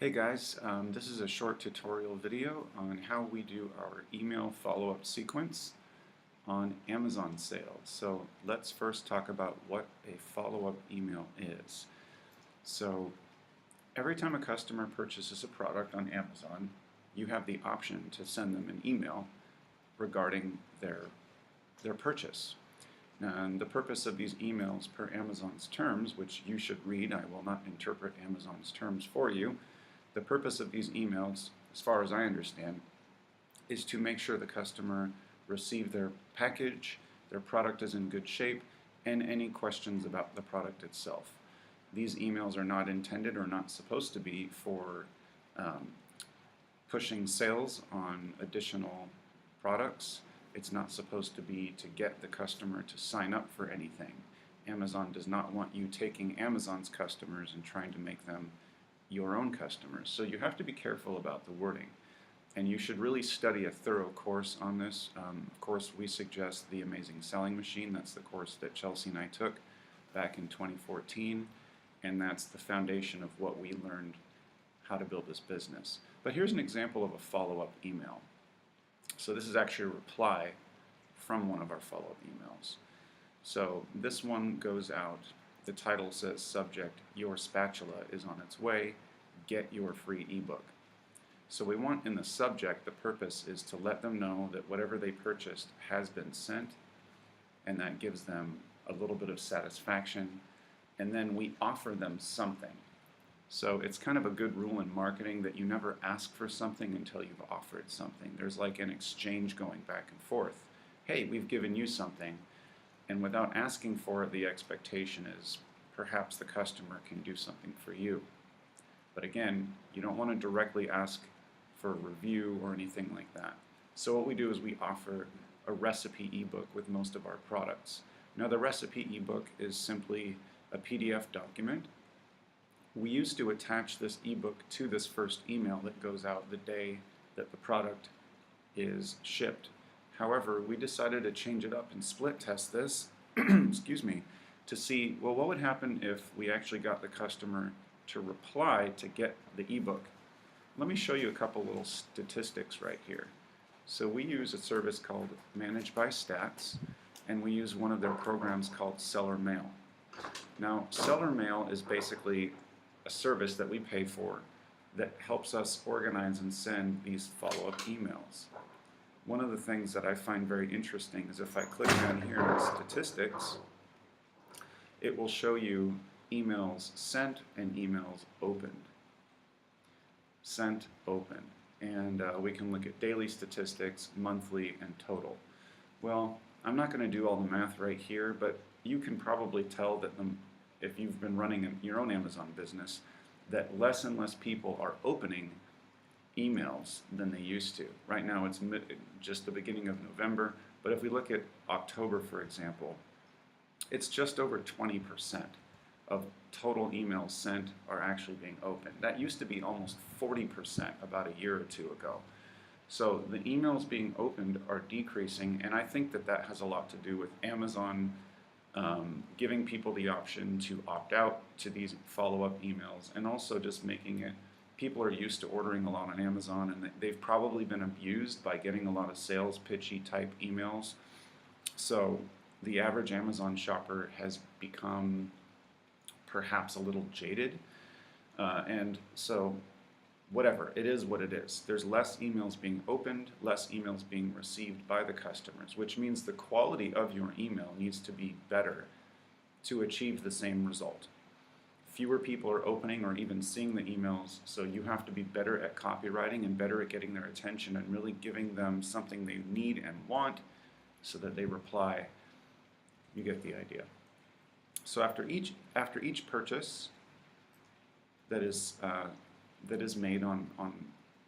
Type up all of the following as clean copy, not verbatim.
Hey guys, this is a short tutorial video on how we do our email follow-up sequence on Amazon sales. So let's first talk about what a follow-up email is. So every time a customer purchases a product on Amazon, you have the option to send them an email regarding their purchase. And the purpose of these emails per Amazon's terms, which you should read, I will not interpret Amazon's terms for you. The purpose of these emails, as far as I understand, is to make sure the customer received their package, their product is in good shape, and any questions about the product itself. These emails are not intended or not supposed to be for pushing sales on additional products. It's not supposed to be to get the customer to sign up for anything. Amazon does not want you taking Amazon's customers and trying to make them your own customers. So you have to be careful about the wording. And you should really study a thorough course on this. Of course, we suggest The Amazing Selling Machine. That's the course that Chelsea and I took back in 2014. And that's the foundation of what we learned how to build this business. But here's an example of a follow-up email. So this is actually a reply from one of our follow-up emails. So this one goes out. The title says, subject, your spatula is on its way, get your free ebook. So we want in the subject, the purpose is to let them know that whatever they purchased has been sent, and that gives them a little bit of satisfaction, and then we offer them something. So it's kind of a good rule in marketing that you never ask for something until you've offered something. There's like an exchange going back and forth. Hey, we've given you something. And without asking for it, the expectation is perhaps the customer can do something for you. But again, you don't want to directly ask for a review or anything like that. So what we do is we offer a recipe ebook with most of our products. Now the recipe ebook is simply a PDF document. We used to attach this ebook to this first email that goes out the day that the product is shipped. However, we decided to change it up and split test this, excuse me, to see, well, what would happen if we actually got the customer to reply to get the ebook. Let me show you a couple little statistics right here. So we use a service called Managed by Stats, and we use one of their programs called Seller Mail. Now, Seller Mail is basically a service that we pay for that helps us organize and send these follow-up emails. One of the things that I find very interesting is if I click down here in statistics, it will show you emails sent and emails opened. Sent, opened. And we can look at daily statistics, monthly, and total. Well, I'm not going to do all the math right here, but you can probably tell that if you've been running your own Amazon business, that less and less people are opening emails than they used to. Right now it's just the beginning of November, but if we look at October, for example, it's just over 20% of total emails sent are actually being opened. That used to be almost 40% about a year or two ago. So the emails being opened are decreasing, and I think that that has a lot to do with Amazon giving people the option to opt out to these follow-up emails, and also just making it, people are used to ordering a lot on Amazon, and they've probably been abused by getting a lot of sales pitchy type emails. So the average Amazon shopper has become perhaps a little jaded, and so whatever, it is what it is. There's less emails being opened, less emails being received by the customers, which means the quality of your email needs to be better to achieve the same result. Fewer people are opening or even seeing the emails, so you have to be better at copywriting and better at getting their attention and really giving them something they need and want so that they reply. You get the idea. So after each purchase that is made on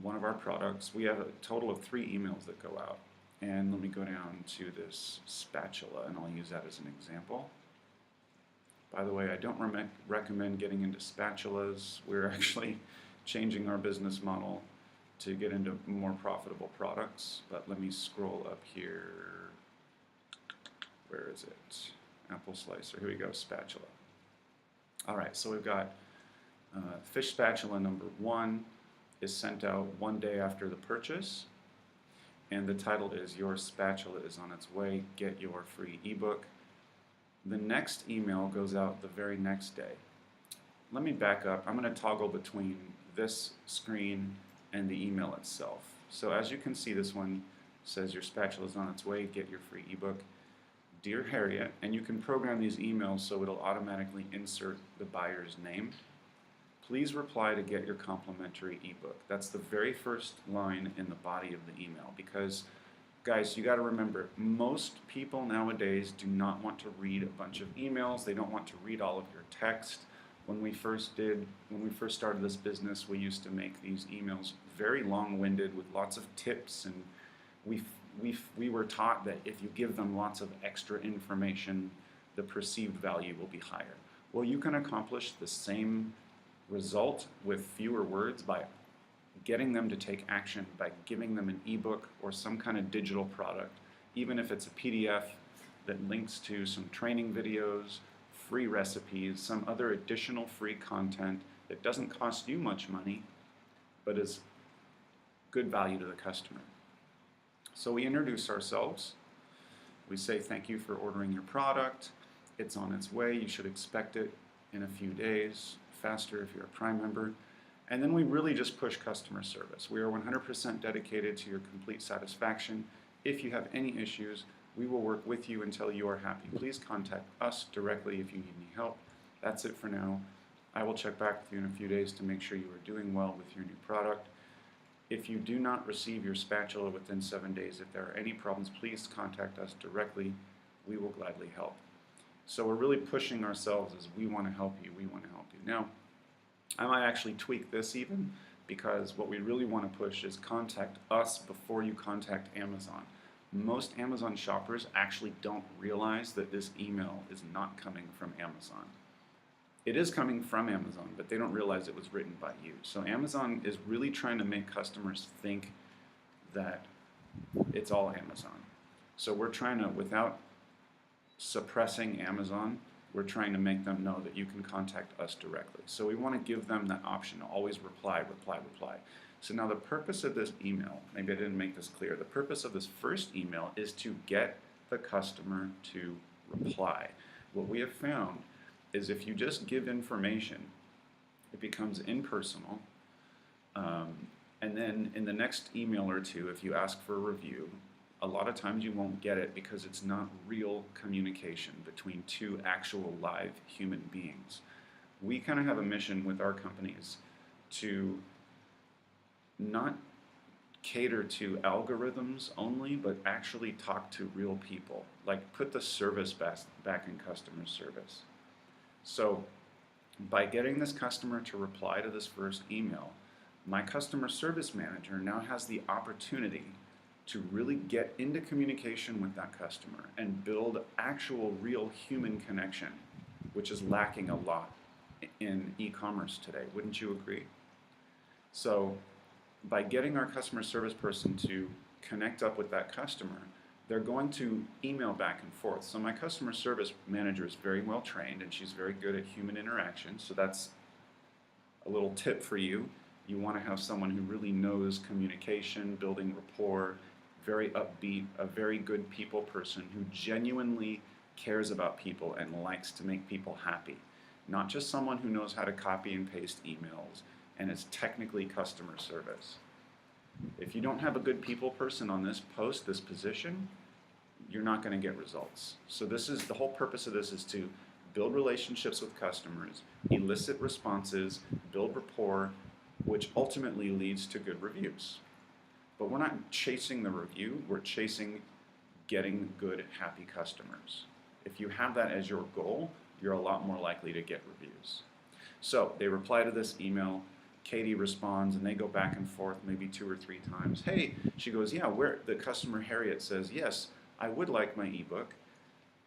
one of our products, we have a total of 3 emails that go out. And let me go down to this spatula, and I'll use that as an example. By the way, I don't recommend getting into spatulas. We're actually changing our business model to get into more profitable products. But let me scroll up here. Where is it? Apple slicer. Here we go, spatula. All right, so we've got fish spatula number 1 is sent out 1 day after the purchase, and the title is "Your Spatula is on its way, get your free ebook." The next email goes out the very next day. Let me back up. I'm going to toggle between this screen and the email itself. So as you can see, this one says "Your spatula is on its way, get your free ebook. Dear Harriet," and you can program these emails so it'll automatically insert the buyer's name. "Please reply to get your complimentary ebook." That's the very first line in the body of the email, because guys, you got to remember, most people nowadays do not want to read a bunch of emails. They don't want to read all of your text. When we first started this business, we used to make these emails very long-winded with lots of tips, and we were taught that if you give them lots of extra information, the perceived value will be higher. Well, you can accomplish the same result with fewer words by getting them to take action, by giving them an ebook or some kind of digital product, even if it's a PDF that links to some training videos, free recipes, some other additional free content that doesn't cost you much money, but is good value to the customer. So we introduce ourselves. We say, "Thank you for ordering your product. It's on its way. You should expect it in a few days, faster if you're a Prime member." And then we really just push customer service. We are 100% dedicated to your complete satisfaction. If you have any issues, we will work with you until you are happy. Please contact us directly if you need any help. That's it for now. I will check back with you in a few days to make sure you are doing well with your new product. If you do not receive your spatula within 7 days, if there are any problems, please contact us directly. We will gladly help. So we're really pushing ourselves as we want to help you, we want to help you. Now, I might actually tweak this even, because what we really want to push is contact us before you contact Amazon. Most Amazon shoppers actually don't realize that this email is not coming from Amazon. It is coming from Amazon, but they don't realize it was written by you. So Amazon is really trying to make customers think that it's all Amazon. So we're trying to, without suppressing Amazon, we're trying to make them know that you can contact us directly. So we want to give them that option to always reply, reply, reply. So now the purpose of this email, maybe I didn't make this clear, the purpose of this first email is to get the customer to reply. What we have found is if you just give information, it becomes impersonal, and then in the next email or two, if you ask for a review, a lot of times you won't get it because it's not real communication between two actual live human beings. We kind of have a mission with our companies to not cater to algorithms only, but actually talk to real people, like put the service back in customer service. So by getting this customer to reply to this first email, my customer service manager now has the opportunity to really get into communication with that customer and build actual real human connection, which is lacking a lot in e-commerce today. Wouldn't you agree? So by getting our customer service person to connect up with that customer, they're going to email back and forth. So my customer service manager is very well trained and she's very good at human interaction. So that's a little tip for you. You want to have someone who really knows communication, building rapport, very upbeat, a very good people person who genuinely cares about people and likes to make people happy. Not just someone who knows how to copy and paste emails and is technically customer service. If you don't have a good people person on this post, this position, you're not going to get results. So this is the whole purpose of this, is to build relationships with customers, elicit responses, build rapport, which ultimately leads to good reviews. But we're not chasing the review, we're chasing getting good, happy customers. If you have that as your goal, you're a lot more likely to get reviews. So they reply to this email, Katie responds, and they go back and forth maybe 2 or 3 times. Hey, she goes, yeah, the customer Harriet says, yes, I would like my ebook.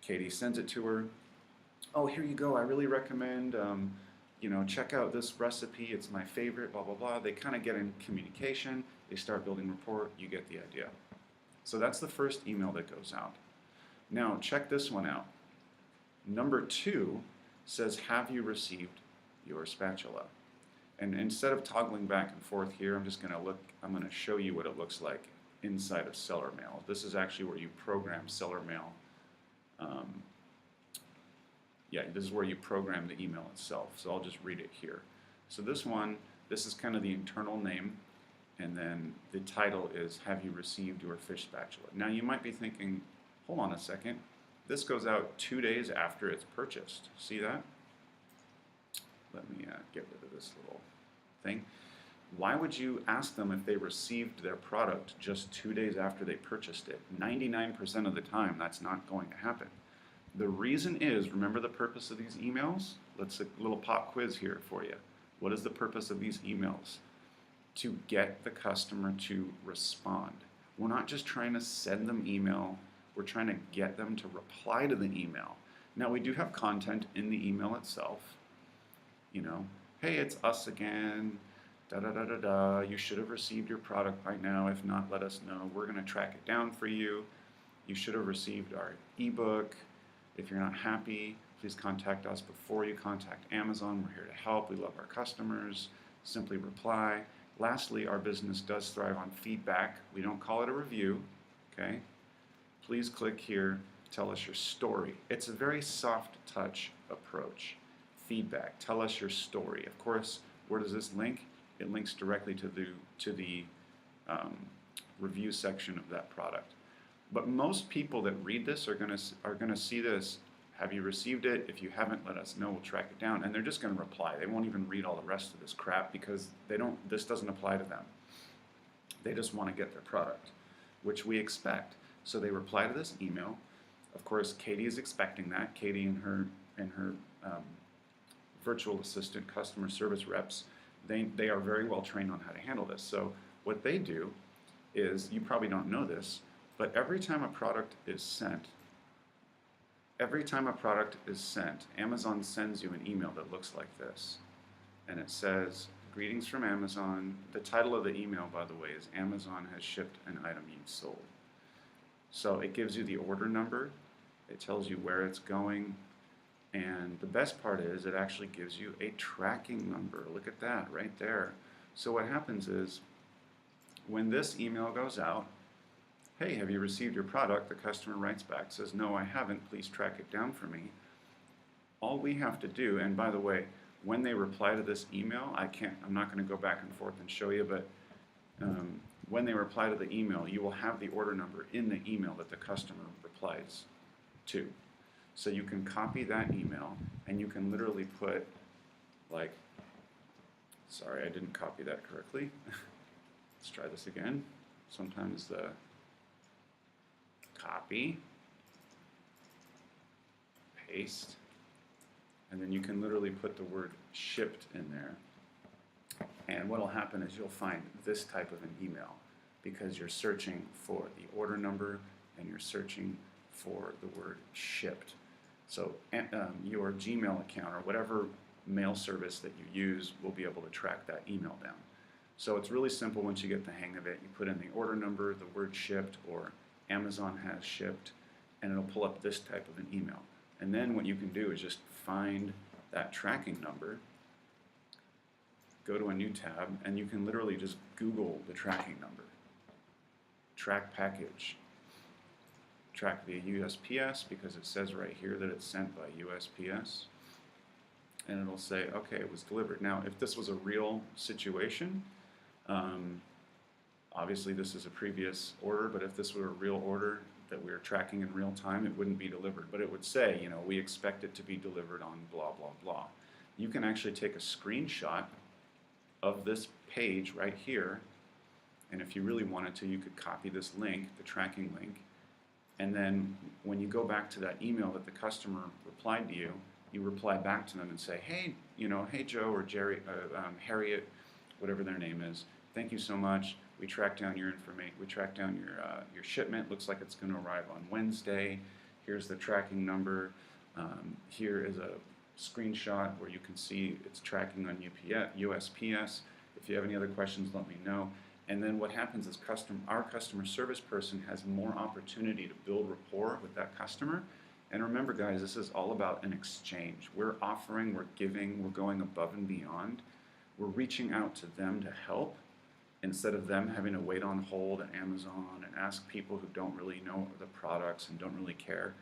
Katie sends it to her. Oh, here you go, I really recommend, check out this recipe, it's my favorite, blah, blah, blah. They kind of get in communication, they start building rapport, you get the idea. So that's the first email that goes out. Now, check this one out. Number 2 says, have you received your spatula? And instead of toggling back and forth here, I'm going to show you what it looks like inside of Seller Mail. This is actually where you program Seller Mail. Yeah, this is where you program the email itself. So I'll just read it here. So this is kind of the internal name, and then the title is, Have you received your fish spatula? Now you might be thinking, hold on a second, this goes out 2 days after it's purchased. See that? Let me get rid of this little thing. Why would you ask them if they received their product just 2 days after they purchased it? 99% of the time, that's not going to happen. The reason is, remember the purpose of these emails? Let's a little pop quiz here for you. What is the purpose of these emails? To get the customer to respond. We're not just trying to send them email, we're trying to get them to reply to the email. Now we do have content in the email itself. You know, hey, it's us again, da da da da da, you should have received your product by now. If not, let us know. We're going to track it down for you. You should have received our ebook. If you're not happy, please contact us before you contact Amazon. We're here to help. We love our customers. Simply reply. Lastly, our business does thrive on feedback. We don't call it a review, okay? Please click here, tell us your story. It's a very soft touch approach. Feedback, tell us your story. Of course, where does this link? It links directly to the review section of that product. But most people that read this are gonna see this. Have you received it? If you haven't, let us know. We'll track it down. And they're just going to reply. They won't even read all the rest of this crap because this doesn't apply to them. They just want to get their product, which we expect. So they reply to this email. Of course, Katie is expecting that. Katie and her virtual assistant customer service reps, they are very well trained on how to handle this. So what they do is, you probably don't know this, but every time a product is sent, Amazon sends you an email that looks like this. And it says, greetings from Amazon. The title of the email, by the way, is Amazon has shipped an item you've sold. So it gives you the order number. It tells you where it's going. And the best part is it actually gives you a tracking number. Look at that right there. So what happens is, when this email goes out, hey, have you received your product? The customer writes back, says, no, I haven't. Please track it down for me. All we have to do, and by the way, when they reply to this email, I'm not going to go back and forth and show you, but when they reply to the email, you will have the order number in the email that the customer replies to. So you can copy that email, and you can literally put, like, sorry, I didn't copy that correctly. Let's try this again. Sometimes the copy, paste, and then you can literally put the word shipped in there. And what will happen is you'll find this type of an email because you're searching for the order number and you're searching for the word shipped. So your Gmail account or whatever mail service that you use will be able to track that email down. So it's really simple once you get the hang of it. You put in the order number, the word shipped, or Amazon has shipped, and it'll pull up this type of an email. And then what you can do is just find that tracking number, go to a new tab, and you can literally just Google the tracking number. Track package. Track via USPS, because it says right here that it's sent by USPS. And it'll say, okay, it was delivered. Now, if this was a real situation, obviously this is a previous order, but if this were a real order that we were tracking in real time, it wouldn't be delivered. But it would say, you know, we expect it to be delivered on blah, blah, blah. You can actually take a screenshot of this page right here, and if you really wanted to, you could copy this link, the tracking link, and then when you go back to that email that the customer replied to you, you reply back to them and say, hey, you know, hey Joe or Jerry, Harriet, whatever their name is, thank you so much. We tracked down your information. We tracked down your shipment. Looks like it's going to arrive on Wednesday. Here's the tracking number. Here is a screenshot where you can see it's tracking on USPS. If you have any other questions, let me know. And then what happens is our customer service person has more opportunity to build rapport with that customer. And remember, guys, this is all about an exchange. We're offering, we're giving, we're going above and beyond. we're reaching out to them to help instead of them having to wait on hold at Amazon and ask people who don't really know the products and don't really care.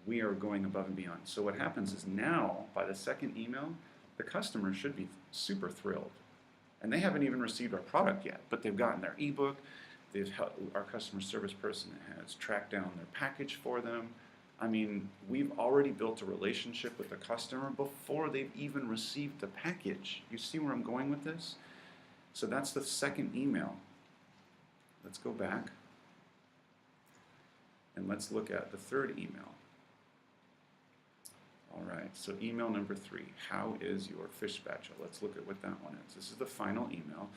We are going above and beyond. So what happens is now, by the second email, the customer should be super thrilled. And they haven't even received our product yet, but they've gotten their ebook. Our customer service person has tracked down their package for them. I mean, we've already built a relationship with the customer before they've even received the package. You see where I'm going with this? So that's the second email. Let's go back and let's look at the third email. All right, so email number 3, how is your fish spatula? Let's look at what that one is. This is the final email.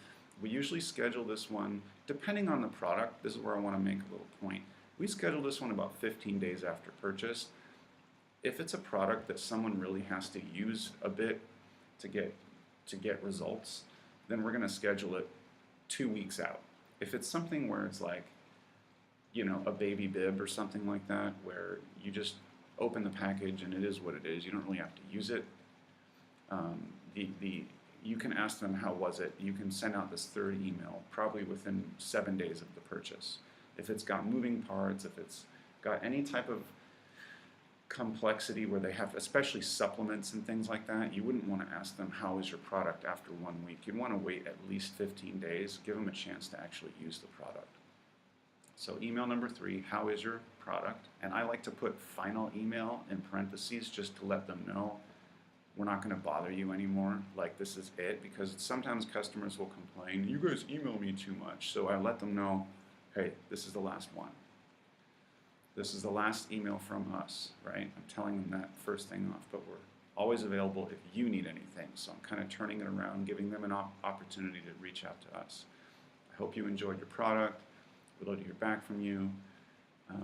We usually schedule this one, depending on the product, this is where I want to make a little point. We schedule this one about 15 days after purchase. If it's a product that someone really has to use a bit to get results, then we're going to schedule it 2 weeks out. If it's something where it's like, you know, a baby bib or something like that, where you just open the package and it is what it is, you don't really have to use it. You can ask them how was it. You can send out this third email probably within 7 days of the purchase. If it's got moving parts, if it's got any type of complexity where they have, especially supplements and things like that, you wouldn't want to ask them how is your product after 1 week. You'd want to wait at least 15 days, give them a chance to actually use the product. So email number 3, how is your product? And I like to put final email in parentheses just to let them know we're not going to bother you anymore, like this is it, because sometimes customers will complain, you guys email me too much. So I let them know, hey, this is the last one. This is the last email from us, right? I'm telling them that first thing off, but we're always available if you need anything. So I'm kind of turning it around, giving them an opportunity to reach out to us. I hope you enjoyed your product. We'd love to hear back from you. To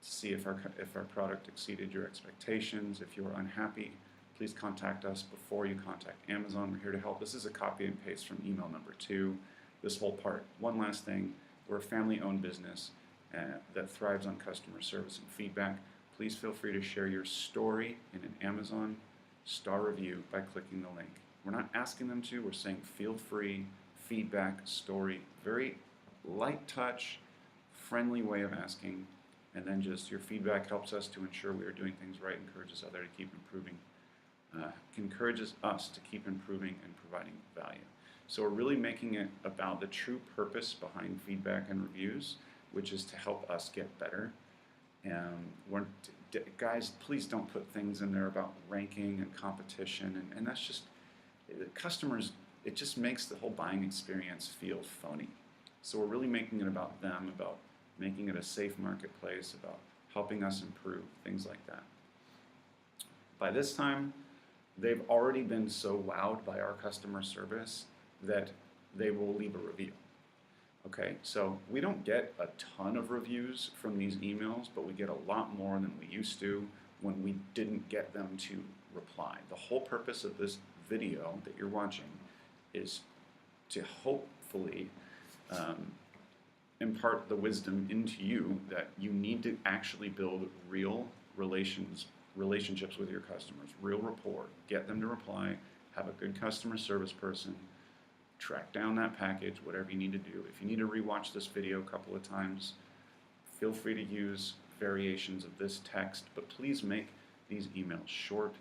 see if our product exceeded your expectations. If you are unhappy, please contact us before you contact Amazon. We're here to help. This is a copy and paste from email number 2. This whole part. One last thing, we're a family-owned business that thrives on customer service and feedback. Please feel free to share your story in an Amazon star review by clicking the link. We're not asking them to, we're saying feel free, feedback, story, very light touch, friendly way of asking, and then just your feedback helps us to ensure we are doing things right, encourages others to keep improving, encourages us to keep improving and providing value. So we're really making it about the true purpose behind feedback and reviews, which is to help us get better. Guys, please don't put things in there about ranking and competition, and that's just, customers, it just makes the whole buying experience feel phony. So we're really making it about them, about making it a safe marketplace, about helping us improve, things like that. By this time, they've already been so wowed by our customer service that they will leave a review. Okay, so we don't get a ton of reviews from these emails, but we get a lot more than we used to when we didn't get them to reply. The whole purpose of this video that you're watching is to hopefully impart the wisdom into you that you need to actually build real relationships with your customers, real rapport, get them to reply, have a good customer service person, track down that package, whatever you need to do. If you need to rewatch this video a couple of times, feel free to use variations of this text, but please make these emails short.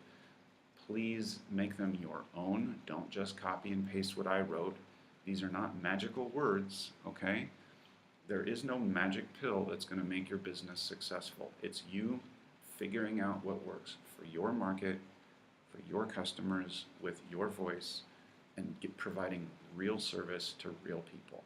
Please make them your own. Don't just copy and paste what I wrote. These are not magical words, okay? There is no magic pill that's going to make your business successful. It's you figuring out what works for your market, for your customers, with your voice, and providing real service to real people.